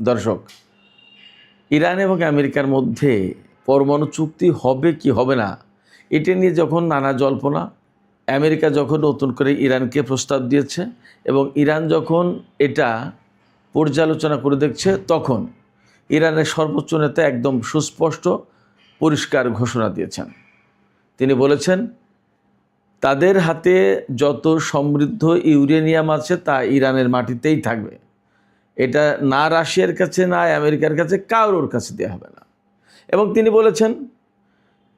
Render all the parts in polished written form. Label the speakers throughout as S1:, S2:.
S1: দর্শক, ইরান এবং আমেরিকার মধ্যে পরমাণু চুক্তি হবে কি হবে না এটা নিয়ে যখন নানা জল্পনা, আমেরিকা যখন নতুন করে ইরানকে প্রস্তাব দিয়েছে এবং ইরান যখন এটা পর্যালোচনা করে দেখছে, তখন ইরানের সর্বোচ্চ নেতা একদম সুস্পষ্ট পরিষ্কার ঘোষণা দিয়েছেন। তিনি বলেছেন তাদের হাতে যত সমৃদ্ধ ইউরেনিয়াম আছে তা ইরানের মাটিতেই থাকবে। এটা না রাশিয়ার কাছে না আমেরিকার কাছে কারোর কাছে দেওয়া হবে না। এবং তিনি বলেছেন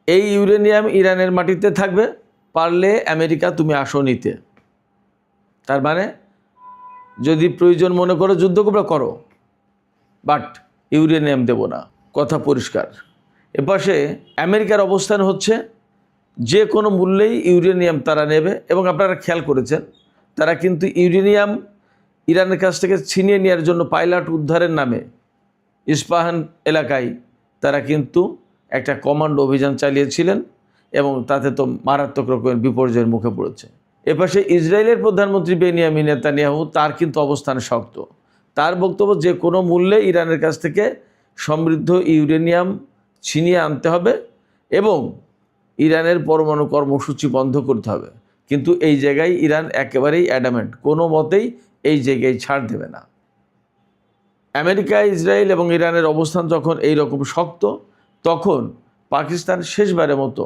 S1: এই ইউরেনিয়াম ইরানের মাটিতে থাকবে, পারলে আমেরিকা তুমি আসো নিতে। তার মানে যদি প্রয়োজন মনে করো যুদ্ধ করো, বাট ইউরেনিয়াম দেব না, কথা পরিষ্কার। এপাশে আমেরিকার অবস্থান হচ্ছে যে কোনো মূল্যেই ইউরেনিয়াম তারা নেবে। এবং আপনারা খেয়াল করেছেন তারা কিন্তু ইউরেনিয়াম ইরানের কাছ থেকে ছিনিয়ে নেওয়ার জন্য পাইলট উদ্ধারের নামে ইস্পাহান এলাকায় তারা কিন্তু একটা কমান্ডো অভিযান চালিয়েছিলেন এবং তাতে তো মারাত্মক রকমের বিপর্যয়ের মুখে পড়েছে। এপাশে ইসরায়েলের প্রধানমন্ত্রী বেনিয়ামিন নেতানিয়াহু, তার কিন্তু অবস্থান শক্ত। তার বক্তব্য যে কোনো মূল্যে ইরানের কাছ থেকে সমৃদ্ধ ইউরেনিয়াম ছিনিয়ে আনতে হবে এবং ইরানের পরমাণু কর্মসূচি বন্ধ করতে হবে। কিন্তু এই জায়গায় ইরান একেবারেই অ্যাডামেন্ট, কোনো মতেই এই জায়গায় ছাড় দেবে না। আমেরিকা, ইসরায়েল এবং ইরানের অবস্থান যখন এই রকম শক্ত, তখন পাকিস্তান শেষবারের মতো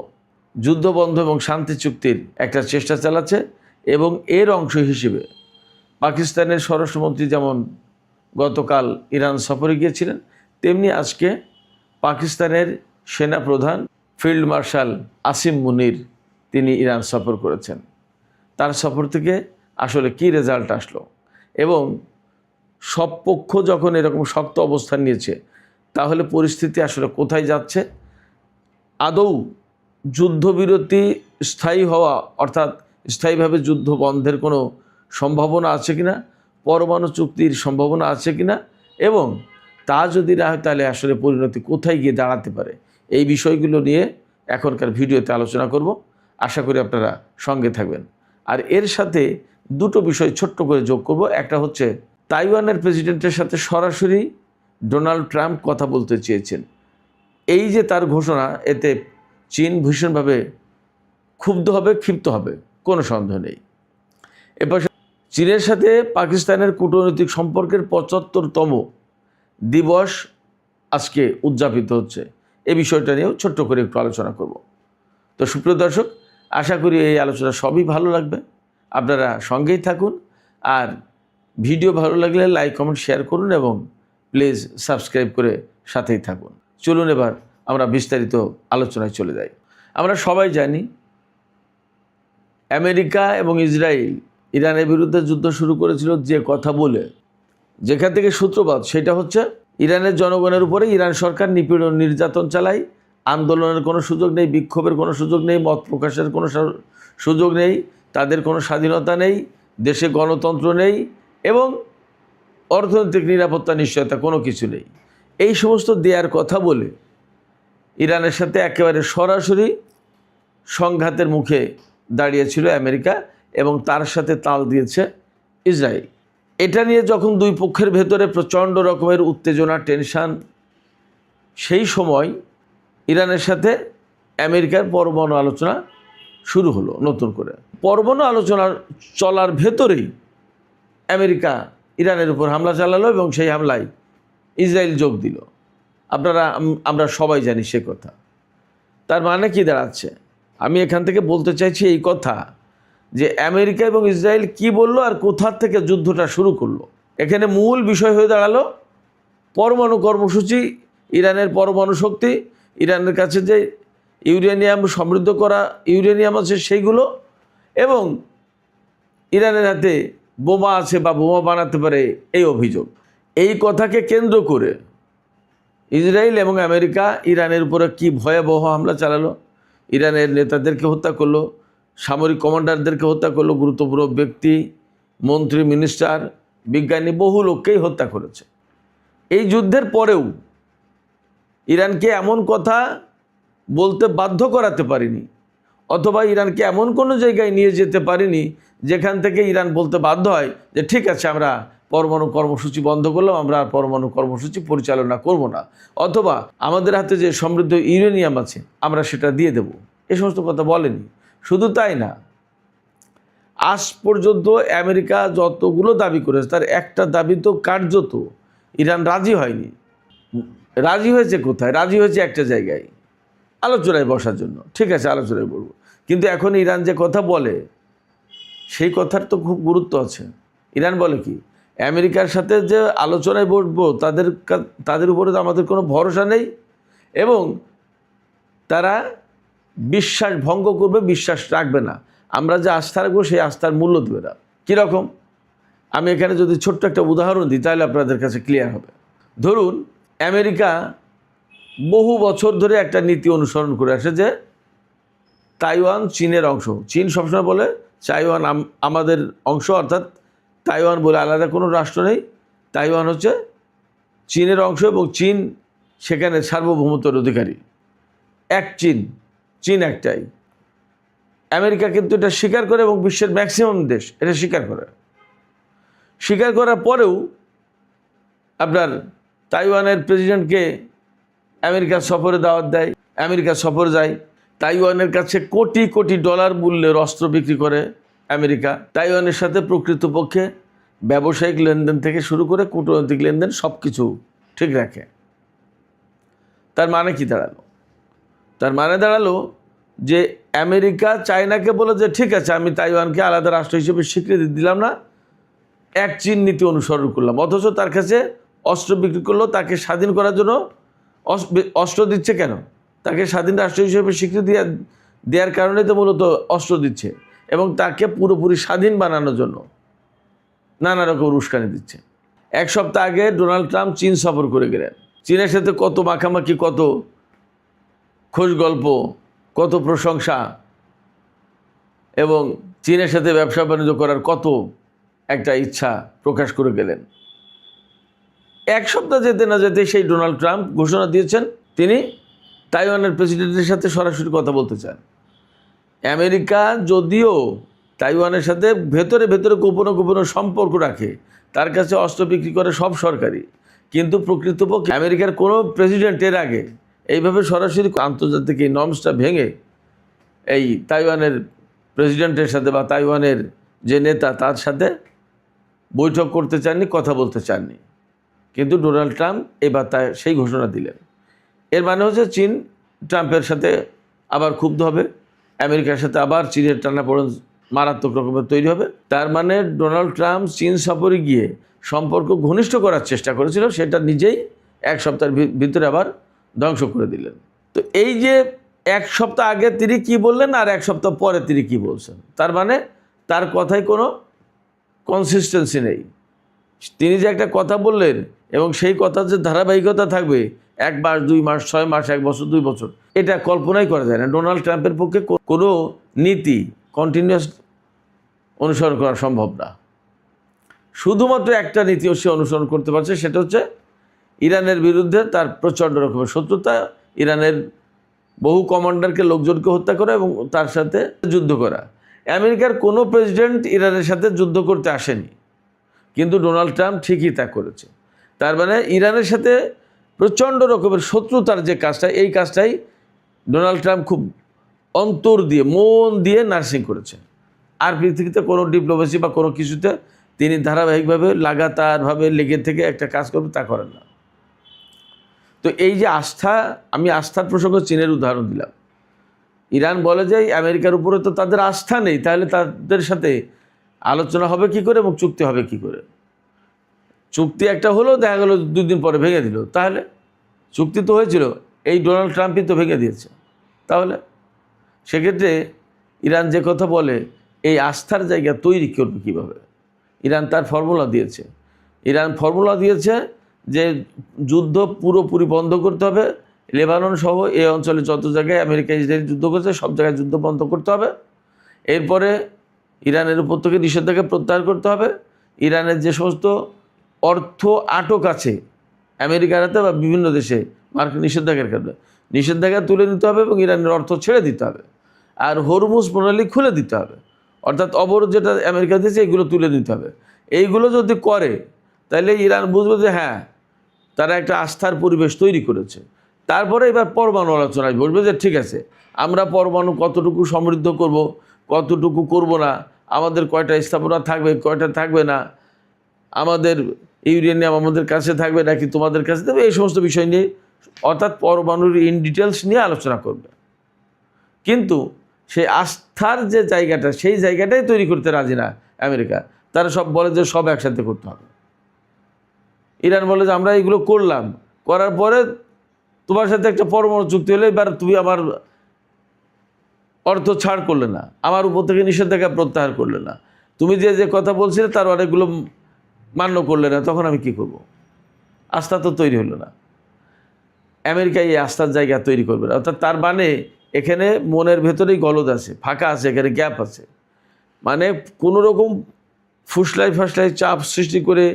S1: যুদ্ধবন্ধ এবং শান্তি চুক্তির একটা চেষ্টা চালাচ্ছে। এবং এর অংশ হিসেবে পাকিস্তানের স্বরাষ্ট্রমন্ত্রী যেমন গতকাল ইরান সফরে গিয়েছিলেন, তেমনি আজকে পাকিস্তানের সেনাপ্রধান ফিল্ড মার্শাল আসিম মুনির তিনি ইরান সফর করেছেন। তার সফর থেকে আসলে কী রেজাল্ট আসলো এবং সব পক্ষ যখন এরকম শক্ত অবস্থান নিয়েছে, তাহলে পরিস্থিতি আসলে কোথায় যাচ্ছে? আদৌ যুদ্ধবিরতি স্থায়ী হওয়া, অর্থাৎ স্থায়ীভাবে যুদ্ধ বন্ধের কোনো সম্ভাবনা আছে কিনা, পরমাণু চুক্তির সম্ভাবনা আছে কিনা, এবং তা যদি না হয় তাহলে আসলে পরিণতি কোথায় গিয়ে দাঁড়াতে পারে, এই বিষয়গুলো নিয়ে এখনকার ভিডিওতে আলোচনা করব। আশা করি আপনারা সঙ্গে থাকবেন। আর এর সাথে দুটো বিষয় ছোট্ট করে যোগ করব। একটা হচ্ছে তাইওয়ানের প্রেসিডেন্টের সাথে সরাসরি ডোনাল্ড ট্রাম্প কথা বলতে চেয়েছেন। এই যে তার ঘোষণা, এতে চীন ভীষণভাবে ক্ষুব্ধ হবে, ক্ষিপ্ত হবে, কোনো সন্দেহ নেই। এবার চীনের সাথে পাকিস্তানের কূটনৈতিক সম্পর্কের ৭৫তম দিবস আজকে উদযাপিত হচ্ছে। এই বিষয়টা নিয়েও ছোট্ট করে একটু আলোচনা করব। তো সুপ্রিয় দর্শক, আশা করি এই আলোচনা সবই ভালো লাগবে। আপনারা সঙ্গেই থাকুন, আর ভিডিও ভালো লাগলে লাইক, কমেন্ট, শেয়ার করুন এবং প্লিজ সাবস্ক্রাইব করে সাথেই থাকুন। চলুন এবার আমরা বিস্তারিত আলোচনায় চলে যাই। আমরা সবাই জানি আমেরিকা এবং ইসরায়েল ইরানের বিরুদ্ধে যুদ্ধ শুরু করেছিল যে কথা বলে, যেখান থেকে সূত্রপাত সেটা হচ্ছে ইরানের জনগণের উপরে ইরান সরকার নিপীড়ন নির্যাতন চালায়। আন্দোলনের কোনো সুযোগ নেই, বিক্ষোভের কোনো সুযোগ নেই, মত প্রকাশের কোনো সুযোগ নেই, তাদের কোনো স্বাধীনতা নেই, দেশে গণতন্ত্র নেই এবং অর্থনৈতিক নিরাপত্তা নিশ্চয়তা কোনো কিছু নেই। এই সমস্ত দেয়ার কথা বলে ইরানের সাথে একেবারে সরাসরি সংঘাতের মুখে দাঁড়িয়েছিল আমেরিকা এবং তার সাথে তাল দিয়েছে ইসরায়েল। এটা নিয়ে যখন দুই পক্ষের ভেতরে প্রচণ্ড রকমের উত্তেজনা, টেনশান, সেই সময় ইরানের সাথে আমেরিকার পরমাণু আলোচনা শুরু হলো নতুন করে। পরমাণু আলোচনা চলার ভেতরেই আমেরিকা ইরানের উপর হামলা চালালো এবং সেই হামলায় ইসরায়েল যোগ দিল। আমরা সবাই জানি সে কথা। তার মানে কি দাঁড়াচ্ছে? আমি এখান থেকে বলতে চাইছি এই কথা যে আমেরিকা এবং ইসরায়েল কি বললো আর কোথা থেকে যুদ্ধটা শুরু করলো। এখানে মূল বিষয় হয়ে দাঁড়ালো পরমাণু কর্মসূচি, ইরানের পরমাণু শক্তি, ইরানের কাছে যে ইউরেনিয়াম সমৃদ্ধ করা ইউরেনিয়াম আছে সেইগুলো, এবং ইরানের হাতে বোমা আছে বা বোমা বানাতে পারে এই অভিযোগ। এই কথাকে কেন্দ্র করে ইসরায়েল এবং আমেরিকা ইরানের উপরে কি ভয়াবহ হামলা চালালো। ইরানের নেতাদেরকে হত্যা করলো, সামরিক কমান্ডারদেরকে হত্যা করলো, গুরুত্বপূর্ণ ব্যক্তি, মন্ত্রী, মিনিস্টার, বিজ্ঞানী, বহু লোককেই হত্যা করেছে। এই যুদ্ধের পরেও ইরানকে এমন কথা বলতে বাধ্য করাতে পারিনি, অথবা ইরানকে এমন কোনো জায়গায় নিয়ে যেতে পারিনি যেখান থেকে ইরান বলতে বাধ্য হয় যে ঠিক আছে আমরা পরমাণু কর্মসূচি বন্ধ করলাম, আমরা আর পরমাণু কর্মসূচি পরিচালনা করব না, অথবা আমাদের হাতে যে সমৃদ্ধ ইউরেনিয়াম আছে আমরা সেটা দিয়ে দেব, এ সমস্ত কথা বলেনি। শুধু তাই না, আজ পর্যন্ত আমেরিকা যতগুলো দাবি করেছে তার একটা দাবি তো কার্যত ইরান রাজি হয়নি। রাজি হয়েছে কোথায়? রাজি হয়েছে একটা জায়গায়, আলোচনায় বসার জন্য। ঠিক আছে, আলোচনায় বলবো, কিন্তু এখন ইরান যে কথা বলে সেই কথার তো খুব গুরুত্ব আছে। ইরান বলে কি, আমেরিকার সাথে যে আলোচনায় বসবো তাদের উপরে তো আমাদের কোনো ভরসা নেই, এবং তারা বিশ্বাস ভঙ্গ করবে, বিশ্বাস রাখবে না, আমরা যে আস্থা রাখবো সেই আস্থার মূল্য দেবে না। কীরকম? আমি এখানে যদি ছোট্ট একটা উদাহরণ দিই তাহলে আপনাদের কাছে ক্লিয়ার হবে। ধরুন, আমেরিকা বহু বছর ধরে একটা নীতি অনুসরণ করে আসে যে তাইওয়ান চীনের অংশ। চীন সবসময় বলে তাইওয়ান আমাদের অংশ, অর্থাৎ তাইওয়ান বলে আলাদা কোনো রাষ্ট্র নেই, তাইওয়ান হচ্ছে চীনের অংশ এবং চীন সেখানে সার্বভৌমত্বের অধিকারী। এক চীন, চীন একটাই। আমেরিকা কিন্তু এটা স্বীকার করে এবং বিশ্বের ম্যাক্সিমাম দেশ এটা স্বীকার করে। স্বীকার করার পরেও আপনার তাইওয়ানের প্রেসিডেন্টকে আমেরিকার সফরে দাওয়াত দেয়, আমেরিকা সফরে যায়, তাইওয়ানের কাছে কোটি কোটি ডলার মূল্যের অস্ত্র বিক্রি করে আমেরিকা। তাইওয়ানের সাথে প্রকৃতপক্ষে ব্যবসায়িক লেনদেন থেকে শুরু করে কূটনৈতিক লেনদেন সব কিছু ঠিক রাখে। তার মানে কি দাঁড়ালো? তার মানে দাঁড়ালো যে আমেরিকা চায়নাকে বলে যে ঠিক আছে, আমি তাইওয়ানকে আলাদা রাষ্ট্র হিসেবে স্বীকৃতি দিলাম না, এক চীন নীতি অনুসরণ করলাম, অথচ তার কাছে অস্ত্র বিক্রি করলো। তাকে স্বাধীন করার জন্য অস্ত্র দিচ্ছে কেন? তাকে স্বাধীন রাষ্ট্র হিসেবে স্বীকৃতি দেওয়ার কারণে তো মূলত অস্ত্র দিচ্ছে, এবং তাকে পুরোপুরি স্বাধীন বানানোর জন্য নানা রকম উস্কানি দিচ্ছে। এক সপ্তাহ আগে ডোনাল্ড ট্রাম্প চীন সফর করে গেলেন। চীনের সাথে কত মাখামাখি, কত খোঁজ গল্প, কত প্রশংসা, এবং চীনের সাথে ব্যবসা বাণিজ্য করার কত একটা ইচ্ছা প্রকাশ করে গেলেন। এক সপ্তাহ যেতে না যেতে সেই ডোনাল্ড ট্রাম্প ঘোষণা দিয়েছেন তিনি তাইওয়ানের প্রেসিডেন্টের সাথে সরাসরি কথা বলতে চান। আমেরিকা যদিও তাইওয়ানের সাথে ভেতরে ভেতরে গোপনে গোপনে সম্পর্ক রাখে, তার কাছে অস্ত্র বিক্রি করে সব সরকারি, কিন্তু প্রকৃতপক্ষে আমেরিকার কোনো প্রেসিডেন্টের আগে এইভাবে সরাসরি আন্তর্জাতিক এই নর্মসটা ভেঙে এই তাইওয়ানের প্রেসিডেন্টের সাথে বা তাইওয়ানের যে নেতা তার সাথে বৈঠক করতে চাননি, কথা বলতে চাননি। কিন্তু ডোনাল্ড ট্রাম্প এবার সেই ঘোষণা দিলেন। এর মানে হচ্ছে চীন ট্রাম্পের সাথে আবার ক্ষুব্ধ হবে, আমেরিকার সাথে আবার চীনের টানাপোড়েন মারাত্মক রকমের তৈরি হবে। তার মানে ডোনাল্ড ট্রাম্প চীন সফরে গিয়ে সম্পর্ক ঘনিষ্ঠ করার চেষ্টা করেছিল, সেটা নিজেই এক সপ্তাহের ভিতরে আবার ধ্বংস করে দিলেন। তো এই যে এক সপ্তাহ আগে তিনি কি বললেন আর এক সপ্তাহ পরে তিনি কি বলছেন, তার মানে তার কথায় কোনো কনসিস্টেন্সি নেই। তিনি যে একটা কথা বললেন এবং সেই কথার যে ধারাবাহিকতা থাকবে 1 মাস 2 মাস 6 মাস 1 বছর 2 বছর, এটা কল্পনাই করা যায় না। ডোনাল্ড ট্রাম্পের পক্ষে কোনো নীতি কন্টিনিউয়াস অনুসরণ করা সম্ভব না। শুধুমাত্র একটা নীতি সে অনুসরণ করতে পারছে, সেটা হচ্ছে ইরানের বিরুদ্ধে তার প্রচণ্ড রকমের শত্রুতা, ইরানের বহু কমান্ডারকে, লোকজনকে হত্যা করা এবং তার সাথে যুদ্ধ করা। আমেরিকার কোনো প্রেসিডেন্ট ইরানের সাথে যুদ্ধ করতে আসেনি, কিন্তু ডোনাল্ড ট্রাম্প ঠিকই তা করেছে। তার মানে ইরানের সাথে প্রচণ্ড রকমের শত্রুতার যে কাজটা, এই কাজটাই ডোনাল্ড ট্রাম্প খুব অন্তর দিয়ে, মন দিয়ে নার্সিং করেছে। আর পৃথিবীতে কোনো ডিপ্লোমেসি বা কোনো কিছুতে তিনি ধারাবাহিকভাবে লাগাতারভাবে লেগে থেকে একটা কাজ করবে তা করেন না। তো এই যে আস্থা, আমি আস্থার প্রসঙ্গে চীনের উদাহরণ দিলাম। ইরান বলে যে আমেরিকার উপরে তো তাদের আস্থা নেই, তাহলে তাদের সাথে আলোচনা হবে কি করে এবং চুক্তি হবে কি করে? চুক্তি একটা হলো, দেখা গেলো 2 দিন পরে ভেঙে দিল। তাহলে চুক্তি তো হয়েছিল, এই ডোনাল্ড ট্রাম্পই তো ভেঙে দিয়েছে। তাহলে সেক্ষেত্রে ইরান যে কথা বলে, এই আস্থার জায়গা তৈরি করবে কীভাবে? ইরান তার ফর্মুলা দিয়েছে। ইরান ফর্মুলা দিয়েছে যে যুদ্ধ পুরোপুরি বন্ধ করতে হবে, লেবানন সহ এই অঞ্চলে যত জায়গায় আমেরিকা ইসরায়েল যুদ্ধ করছে সব জায়গায় যুদ্ধ বন্ধ করতে হবে। এরপরে ইরানের উপর থেকে নিষেধাজ্ঞা প্রত্যাহার করতে হবে। ইরানের যে সমস্ত অর্থ আটক আছে আমেরিকার হাতে বা বিভিন্ন দেশে মার্কিন নিষেধাজ্ঞার কারণে, নিষেধাজ্ঞা তুলে নিতে হবে এবং ইরানের অর্থ ছেড়ে দিতে হবে। আর হরমুজ প্রণালী খুলে দিতে হবে, অর্থাৎ অবরোধ যেটা আমেরিকা দিয়েছে এগুলো তুলে নিতে হবে। এইগুলো যদি করে তাহলে ইরান বুঝবে যে হ্যাঁ তারা একটা আস্থার পরিবেশ তৈরি করেছে। তারপরে এবার পরমাণু আলোচনায় বলবে যে ঠিক আছে, আমরা পরমাণু কতটুকু সমৃদ্ধ করব, কতটুকু করব না, আমাদের কয়টা স্থাপনা থাকবে, কয়টা থাকবে না, আমাদের ইউরেনিয়াম আমাদের কাছে থাকবে নাকি তোমাদের কাছে থাকবে, এই সমস্ত বিষয় নিয়ে, অর্থাৎ পরমাণুর ইন ডিটেলস নিয়ে আলোচনা করবে। কিন্তু সেই আস্থার যে জায়গাটা, সেই জায়গাটাই তৈরি করতে রাজি না আমেরিকা। তারা সব বলে যে সব একসাথে করতে হবে। ইরান বলে যে আমরা এগুলো করলাম, করার পরে তোমার সাথে একটা পরমাণু চুক্তি হলে এবার তুমি আমার অর্থ ছাড় করলে না, আমার উপর থেকে নিষেধাজ্ঞা প্রত্যাহার করলে না, তুমি যে যে কথা বলছিলে তার অনেকগুলো মান্য করলে না, তখন আমি কি করব? আস্থা তো তৈরি হলো না। আমেরিকা এই আস্থার জায়গা তৈরি করবে না। অর্থাৎ তার মানে এখানে মনের ভেতরেই গলদ আছে, ফাঁকা আছে, এখানে গ্যাপ আছে। মানে কোনো রকম ফুসলাই ফাসলাই চাপ সৃষ্টি করে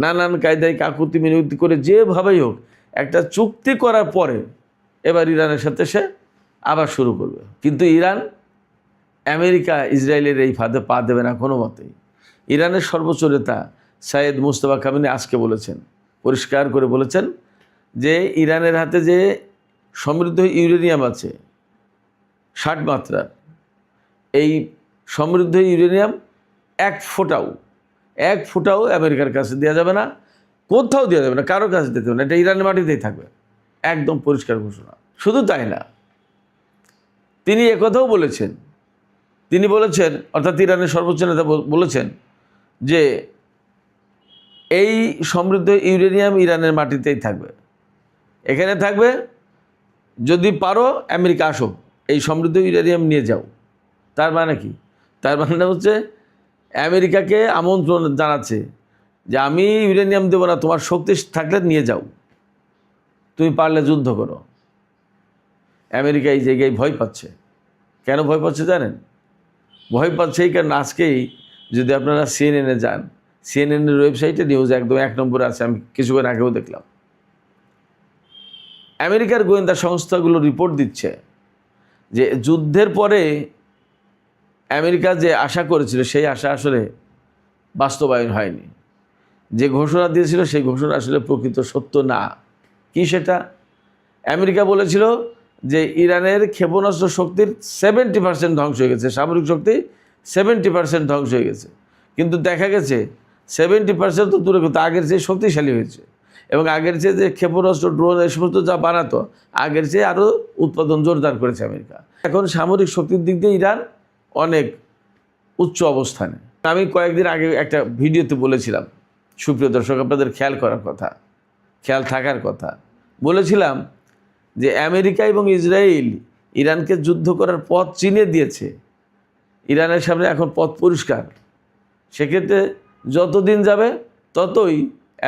S1: নানান কায়দায় কাকুতি মিনতি করে যেভাবেই হোক একটা চুক্তি করার পরে এবার ইরানের সাথে সে আবার শুরু করবে। কিন্তু ইরান, আমেরিকা ইসরায়েলের এই ফাঁদে পা দেবে না কোনো মতেই। ইরানের সর্বোচ্চ নেতা সাইয়েদ মুজতবা খামেনি আজকে বলেছেন, পরিষ্কার করে বলেছেন যে ইরানের হাতে যে সমৃদ্ধ ইউরেনিয়াম আছে 60 মাত্রার, এই সমৃদ্ধ ইউরেনিয়াম এক ফোঁটাও আমেরিকার কাছে দেওয়া যাবে না, কোথাও দেওয়া যাবে না, কারোর কাছে দিতে হবে না, এটা ইরানের মাটিতেই থাকবে। একদম পরিষ্কার ঘোষণা। শুধু তাই না, তিনি একথাও বলেছেন, তিনি বলেছেন, অর্থাৎ ইরানের সর্বোচ্চ নেতা বলেছেন যে এই সমৃদ্ধ ইউরেনিয়াম ইরানের মাটিতেই থাকবে, এখানে থাকবে, যদি পারো আমেরিকা আসো, এই সমৃদ্ধ ইউরেনিয়াম নিয়ে যাও। তার মানে কি? তার মানে হচ্ছে আমেরিকাকে আমন্ত্রণ জানাচ্ছে যে আমি ইউরেনিয়াম দেবো না, তোমার শক্তি থাকলে নিয়ে যাও, তুমি পারলে যুদ্ধ করো। আমেরিকা এই জায়গায় ভয় পাচ্ছে। কেন ভয় পাচ্ছে জানেন? ভয় পাচ্ছে এই কারণ আজকেই যদি আপনারা সিএনএনে যান, সিএনএনের ওয়েবসাইটে নিউজ একদম 1 নম্বরে আছে, আমি কিছুক্ষণ আগেও দেখলাম। আমেরিকার গোয়েন্দা সংস্থাগুলো রিপোর্ট দিচ্ছে যে যুদ্ধের পরে আমেরিকা যে আশা করেছিল সেই আশা আসলে বাস্তবায়ন হয়নি। যে ঘোষণা দিয়েছিল সেই ঘোষণা আসলে প্রকৃত সত্য না। কি সেটা? আমেরিকা বলেছিল যে ইরানের ক্ষেপণাস্ত্র শক্তির 70% ধ্বংস হয়ে গেছে, সামরিক শক্তি 70% ধ্বংস হয়ে গেছে। কিন্তু দেখা গেছে 70% তো দূরে কথা, আগের চেয়ে শক্তিশালী হয়েছে, এবং আগের চেয়ে যে ক্ষেপণাস্ত্র, ড্রোন, এই সমস্ত যা বানাতো আগের চেয়ে আরও উৎপাদন জোরদার করেছে আমেরিকা। এখন সামরিক শক্তির দিক দিয়ে ইরান অনেক উচ্চ অবস্থানে। আমি কয়েকদিন আগে একটা ভিডিওতে বলেছিলাম, সুপ্রিয় দর্শক আপনাদের খেয়াল থাকার কথা বলেছিলাম যে আমেরিকা এবং ইসরায়েল ইরানকে যুদ্ধ করার পথ চিনে দিয়েছে। ইরানের সামনে এখন পথ পরিষ্কার। সেক্ষেত্রে যতদিন যাবে ততই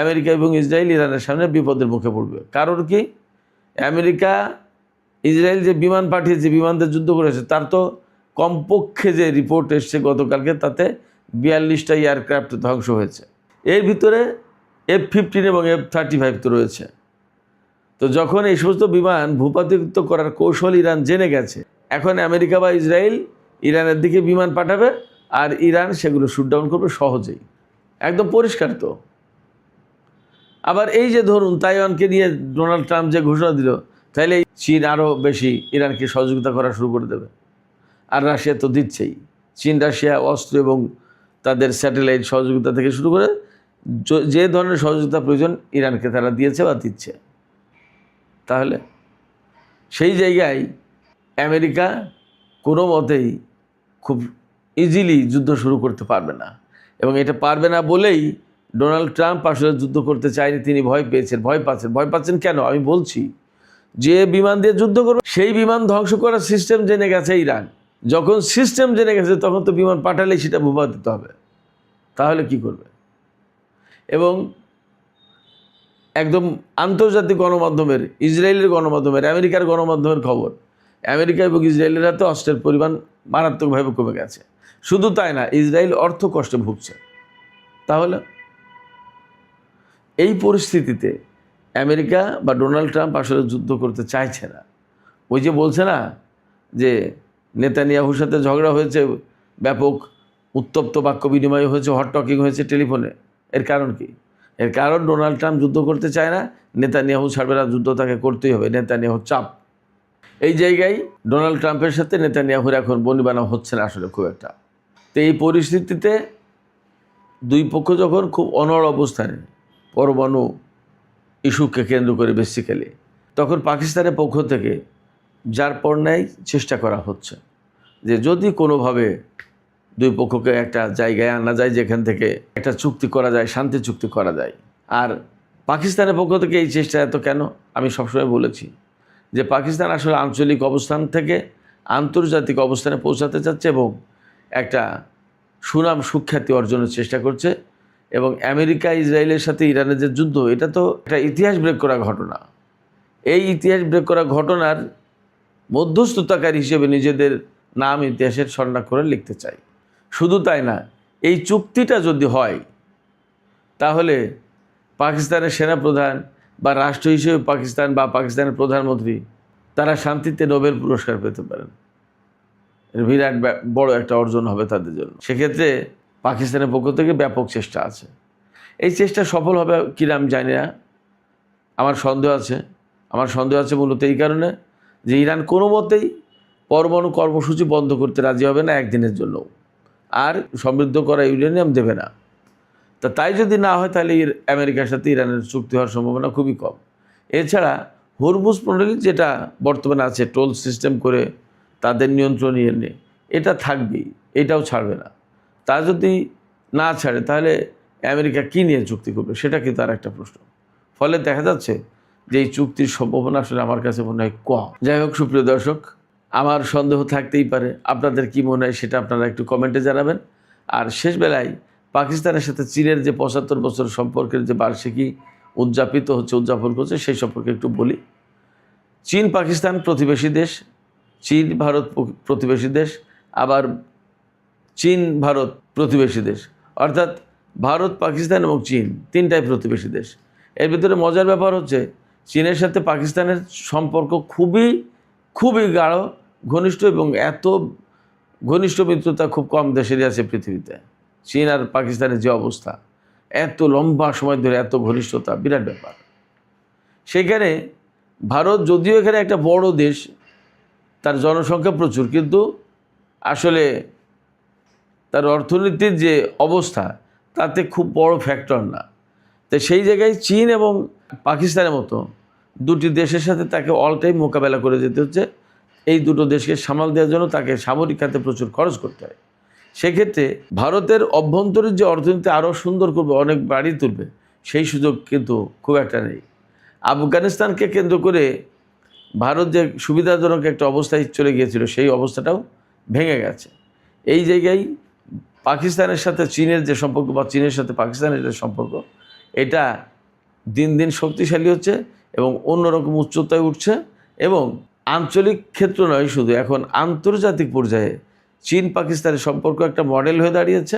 S1: আমেরিকা এবং ইসরায়েল ইরানের সামনে বিপদের মুখে পড়বে। কারণ কি? আমেরিকা ইসরায়েল যে বিমান পাঠিয়েছে, বিমানদের যুদ্ধ করেছে, তার তো কমপক্ষে যে রিপোর্ট এসছে গতকালকে, তাতে 42টা এয়ারক্রাফট ধ্বংস হয়েছে। এর ভিতরে F-15 এবং F-35 তো রয়েছে। তো যখন এই সমস্ত বিমান ভূপাতিত করার কৌশল ইরান জেনে গেছে, এখন আমেরিকা বা ইসরায়েল ইরানের দিকে বিমান পাঠাবে আর ইরান সেগুলো শুটডাউন করবে সহজেই, একদম পরিষ্কার। তো আবার এই যে ধরুন তাইওয়ানকে নিয়ে ডোনাল্ড ট্রাম্প যে ঘোষণা দিল, তাহলে চীন আরও বেশি ইরানকে সহযোগিতা করা শুরু করে দেবে। আর রাশিয়া তো দিচ্ছেই। চীন রাশিয়া অস্ত্র এবং তাদের স্যাটেলাইট সহযোগিতা থেকে শুরু করে যে ধরনের সহযোগিতা প্রয়োজন ইরানকে তারা দিয়েছে বা দিচ্ছে। তাহলে সেই জায়গায় আমেরিকা কোনো মতেই খুব ইজিলি যুদ্ধ শুরু করতে পারবে না, এবং এটা পারবে না বলেই ডোনাল্ড ট্রাম্প আসলে যুদ্ধ করতে চায়নি। তিনি ভয় পাচ্ছেন কেন? আমি বলছি, যে বিমান দিয়ে যুদ্ধ করবে সেই বিমান ধ্বংস করার সিস্টেম জেনে গেছে ইরান। যখন সিস্টেম জেনে গেছে তখন তো বিমান পাঠালেই সেটা ভূপাতিত হবে। তাহলে কি করবে? এবং একদম আন্তর্জাতিক গণমাধ্যমের, ইসরায়েলের গণমাধ্যমের, আমেরিকার গণমাধ্যমের খবর, আমেরিকা এবং ইসরায়েলের হাতে অস্ত্রের পরিমাণ মারাত্মকভাবে কমে গেছে। শুধু তাই না, ইসরায়েল অর্থ কষ্টে ভুগছে। তাহলে এই পরিস্থিতিতে আমেরিকা বা ডোনাল্ড ট্রাম্প আসলে যুদ্ধ করতে চাইছে না। ওই যে বলছে না যে নেতানিয়াহুর সাথে ঝগড়া হয়েছে, ব্যাপক উত্তপ্ত বাক্য বিনিময় হয়েছে, হট টকিং হয়েছে টেলিফোনে। এর কারণ কি? এর কারণ ডোনাল্ড ট্রাম্প যুদ্ধ করতে চায় না, নেতানিয়াহু ছাড়বে না, যুদ্ধ তাকে করতেই হবে, নেতানিয়াহুর চাপ। এই জায়গায় ডোনাল্ড ট্রাম্পের সাথে নেতানিয়াহুর এখন বনিবনা হচ্ছে না আসলে খুব একটা। তো এই পরিস্থিতিতে দুই পক্ষ যখন খুব অনড় অবস্থানে, পরমাণু ইস্যুকে কেন্দ্র করে বেসিক্যালি, তখন পাকিস্তানের পক্ষ থেকে যার পর ন্যায় চেষ্টা করা হচ্ছে যে যদি কোনোভাবে দুই পক্ষকে একটা জায়গায় আনা যায় যেখান থেকে একটা চুক্তি করা যায়, শান্তি চুক্তি করা যায়। আর পাকিস্তানের পক্ষ থেকে এই চেষ্টা এত কেন, আমি সবসময় বলেছি যে পাকিস্তান আসলে আঞ্চলিক অবস্থান থেকে আন্তর্জাতিক অবস্থানে পৌঁছাতে চাচ্ছে এবং একটা সুনাম সুখ্যাতি অর্জনের চেষ্টা করছে। এবং আমেরিকা ইসরায়েলের সাথে ইরানের যে যুদ্ধ, এটা তো একটা ইতিহাস ব্রেক করা ঘটনা। এই ইতিহাস ব্রেক করা ঘটনার মধ্যস্থতাকারী হিসেবে নিজেদের নাম ইতিহাসের স্বর্ণাক্ষরে লিখতে চাই। শুধু তাই না, এই চুক্তিটা যদি হয় তাহলে পাকিস্তানের সেনাপ্রধান বা রাষ্ট্র হিসেবে পাকিস্তান বা পাকিস্তানের প্রধানমন্ত্রী তারা শান্তিতে নোবেল পুরস্কার পেতে পারেন। বিরাট বড় একটা অর্জন হবে তাদের জন্য। সেক্ষেত্রে পাকিস্তানের পক্ষ থেকে ব্যাপক চেষ্টা আছে। এই চেষ্টা সফল হবে কিনা আমি জানি না, আমার সন্দেহ আছে। আমার সন্দেহ আছে মূলত এই কারণে যে ইরান কোনো মতেই পরমাণু কর্মসূচি বন্ধ করতে রাজি হবে না একদিনের জন্য, আর সমৃদ্ধ করা ইউরেনিয়াম দেবে না। তাই যদি না হয় তাহলে আমেরিকার সাথে ইরানের চুক্তি হওয়ার সম্ভাবনা খুবই কম। এছাড়া হরমুজ প্রণালী যেটা বর্তমানে আছে টোল সিস্টেম করে তাদের নিয়ন্ত্রণ নিয়ে, এটা থাকবেই, এটাও ছাড়বে না। তা যদি না ছাড়ে তাহলে আমেরিকা কী নিয়ে চুক্তি করবে, সেটা কিন্তু আর একটা প্রশ্ন। ফলে দেখা যাচ্ছে যে এই চুক্তির সম্ভাবনা আসলে আমার কাছে মনে হয় কম। যাই হোক সুপ্রিয় দর্শক, আমার সন্দেহ থাকতেই পারে, আপনাদের কি মনে হয় সেটা আপনারা একটু কমেন্টে জানাবেন। আর শেষ বেলায় পাকিস্তানের সাথে চীনের যে ৭৫ বছর সম্পর্কের যে বার্ষিকী উদযাপন করছে সেই সম্পর্কে একটু বলি। চীন পাকিস্তান প্রতিবেশী দেশ, চীন ভারত প্রতিবেশী দেশ, আবার চীন ভারত প্রতিবেশী দেশ, অর্থাৎ ভারত পাকিস্তান এবং চীন তিনটাই প্রতিবেশী দেশ। এর ভিতরে মজার ব্যাপার হচ্ছে চীনের সাথে পাকিস্তানের সম্পর্ক খুবই খুবই গাঢ়, ঘনিষ্ঠ, এবং এত ঘনিষ্ঠ মিত্রতা খুব কম দেশেরই আছে পৃথিবীতে। চীন আর পাকিস্তানের যে অবস্থা, এত লম্বা সময় ধরে এত ঘনিষ্ঠতা, বিরাট ব্যাপার। সেখানে ভারত যদিও এখানে একটা বড় দেশ, তার জনসংখ্যা প্রচুর, কিন্তু আসলে তার অর্থনীতির যে অবস্থা তাতে খুব বড় ফ্যাক্টর না। তো সেই জায়গায় চীন এবং পাকিস্তানের মতো দুটি দেশের সাথে তাকে অল টাইম মোকাবেলা করে যেতে হচ্ছে। এই দুটো দেশকে সামাল দেওয়ার জন্য তাকে সামরিক খাতে প্রচুর খরচ করতে হয়। সেক্ষেত্রে ভারতের অভ্যন্তরীণ যে অর্থনীতি আরও সুন্দর করবে, অনেক বাড়িয়ে তুলবে, সেই সুযোগ কিন্তু খুব একটা নেই। আফগানিস্তানকে কেন্দ্র করে ভারত যে সুবিধাজনক একটা অবস্থায় চলে গিয়েছিল, সেই অবস্থাটাও ভেঙে গেছে। এই জায়গায় পাকিস্তানের সাথে চীনের যে সম্পর্ক বা চীনের সাথে পাকিস্তানের যে সম্পর্ক, এটা দিন দিন শক্তিশালী হচ্ছে এবং অন্যরকম উচ্চতায় উঠছে। এবং আঞ্চলিক ক্ষেত্র নয় শুধু, এখন আন্তর্জাতিক পর্যায়ে চীন পাকিস্তানের সম্পর্ক একটা মডেল হয়ে দাঁড়িয়েছে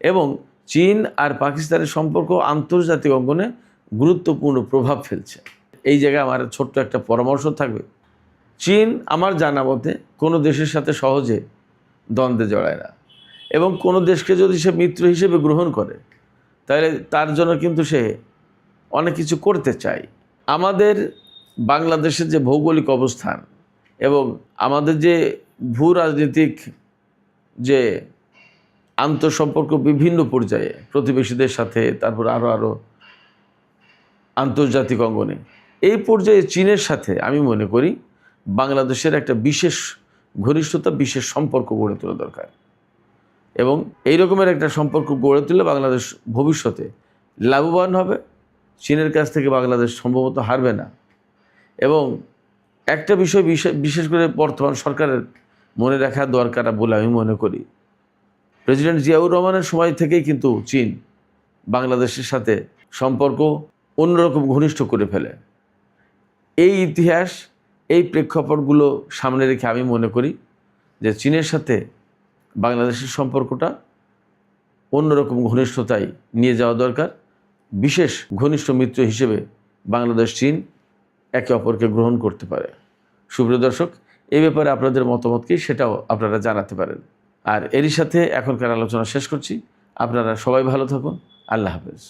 S1: এবং চীন আর পাকিস্তানের সম্পর্ক আন্তর্জাতিক অঙ্গনে গুরুত্বপূর্ণ প্রভাব ফেলছে। এই জায়গায় আমার ছোট্ট একটা পরামর্শ থাকবে, চীন আমার জানা মতে কোনো দেশের সাথে সহজে দ্বন্দ্বে জড়ায় না, এবং কোনো দেশকে যদি সে মিত্র হিসেবে গ্রহণ করে তাহলে তার জন্য কিন্তু সে অনেক কিছু করতে চায়। আমাদের বাংলাদেশের যে ভৌগোলিক অবস্থান এবং আমাদের যে ভূ রাজনীতিক যে আন্তঃসম্পর্ক বিভিন্ন পর্যায়ে প্রতিবেশীদের সাথে, তারপর আরও আন্তর্জাতিক অঙ্গনে, এই পর্যায়ে চীনের সাথে আমি মনে করি বাংলাদেশের একটা বিশেষ ঘনিষ্ঠতা, বিশেষ সম্পর্ক গড়ে তোলা দরকার। এবং এই রকমের একটা সম্পর্ক গড়ে তুলে বাংলাদেশ ভবিষ্যতে লাভবান হবে। চীনের কাছ থেকে বাংলাদেশ সম্ভবত হারবে না। এবং একটা বিষয় বিশেষ করে বর্তমান সরকারের মনে রাখা দরকার বলে আমি মনে করি, প্রেসিডেন্ট জিয়াউর রহমানের সময় থেকেই কিন্তু চীন বাংলাদেশের সাথে সম্পর্ক অন্যরকম ঘনিষ্ঠ করে ফেলে। এই ইতিহাস, এই প্রেক্ষাপটগুলো সামনে রেখে আমি মনে করি যে চীনের সাথে বাংলাদেশের সম্পর্কটা অন্যরকম ঘনিষ্ঠতায় নিয়ে যাওয়া দরকার। বিশেষ ঘনিষ্ঠ মিত্র হিসেবে বাংলাদেশ চীন একে অপরকে গ্রহণ করতে পারে। সুপ্রিয় দর্শক, এই ব্যাপারে আপনাদের মতামত কি সেটাও আপনারা জানাতে পারেন। আর এরই সাথে এখনকার আলোচনা শেষ করছি। আপনারা সবাই ভালো থাকুন। আল্লাহ হাফেজ।